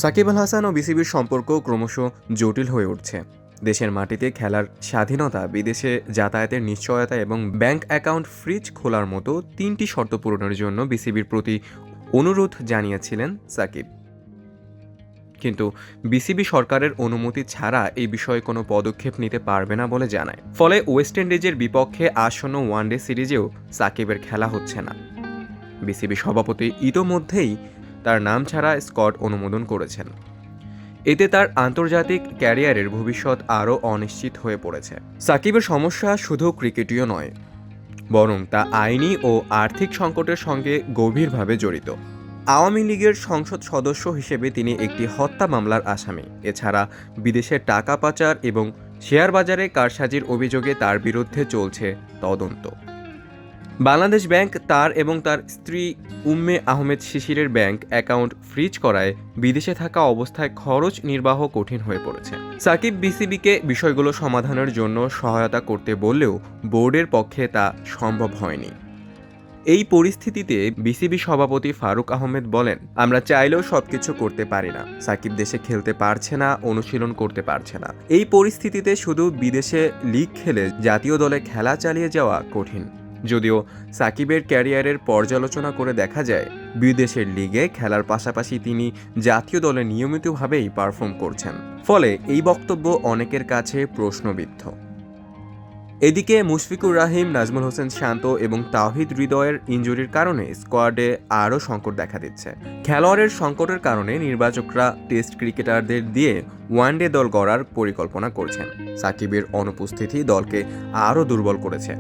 সাকিব আল হাসান ও বিসিবির সম্পর্ক ক্রমশ জটিল হয়ে উঠছে। দেশের মাটিতে খেলার স্বাধীনতা, বিদেশে যাতায়াতের নিশ্চয়তা এবং ব্যাংক অ্যাকাউন্ট ফ্রিজ খোলার মতো 3টি শর্ত পূরণের জন্য বিসিবির প্রতি অনুরোধ জানিয়েছিলেন সাকিব। কিন্তু বিসিবি সরকারের অনুমতি ছাড়া এই বিষয়ে কোনো পদক্ষেপ নিতে পারবে না বলে জানায়। ফলে ওয়েস্ট ইন্ডিজের বিপক্ষে আসন্ন ওয়ানডে সিরিজেও সাকিবের খেলা হচ্ছে না। বিসিবি সভাপতি ইতোমধ্যেই তার নাম ছাড়া স্কোয়াড অনুমোদন করেছেন। এতে তার আন্তর্জাতিক ক্যারিয়ারের ভবিষ্যৎ আরও অনিশ্চিত হয়ে পড়েছে। সাকিবের সমস্যা শুধু ক্রিকেটীয় নয়, বরং তা আইনি ও আর্থিক সংকটের সঙ্গে গভীরভাবে জড়িত। আওয়ামী লীগের সংসদ সদস্য হিসেবে তিনি একটি হত্যা মামলার আসামি। এছাড়া বিদেশে টাকা পাচার এবং শেয়ার বাজারে কারসাজির অভিযোগে তার বিরুদ্ধে চলছে তদন্ত। বাংলাদেশ ব্যাংক তার এবং তার স্ত্রী উম্মে আহমেদ শিশিরের ব্যাংক অ্যাকাউন্ট ফ্রিজ করায় বিদেশে থাকা অবস্থায় খরচ নির্বাহ কঠিন হয়ে পড়েছে। সাকিব বিসিবিকে বিষয়গুলো সমাধানের জন্য সহায়তা করতে বললেও বোর্ডের পক্ষে তা সম্ভব হয়নি। এই পরিস্থিতিতে বিসিবি সভাপতি ফারুক আহমেদ বলেন, আমরা চাইলেও সবকিছু করতে পারি না। সাকিব দেশে খেলতে পারছে না, অনুশীলন করতে পারছে না। এই পরিস্থিতিতে শুধু বিদেশে লিগ খেলে জাতীয় দলে খেলা চালিয়ে যাওয়া কঠিন। যদিও সাকিবের ক্যারিয়ারের পর্যালোচনা করে দেখা যায়, বিদেশের লিগে খেলার পাশাপাশি তিনি জাতীয় দলে নিয়মিতভাবেই পারফর্ম করছেন। ফলে এই বক্তব্য অনেকের কাছে প্রশ্নবিদ্ধ। এদিকে মুশফিকুর রহিম, নাজমুল হোসেন শান্ত এবং তাওহিদ হৃদয়ের ইনজুরির কারণে স্কোয়াডে আরও সংকট দেখা দিচ্ছে। খেলোয়াড়ের সংকটের কারণে নির্বাচকরা টেস্ট ক্রিকেটারদের দিয়ে ওয়ানডে দল গড়ার পরিকল্পনা করছেন। সাকিবের অনুপস্থিতি দলকে আরও দুর্বল করেছে।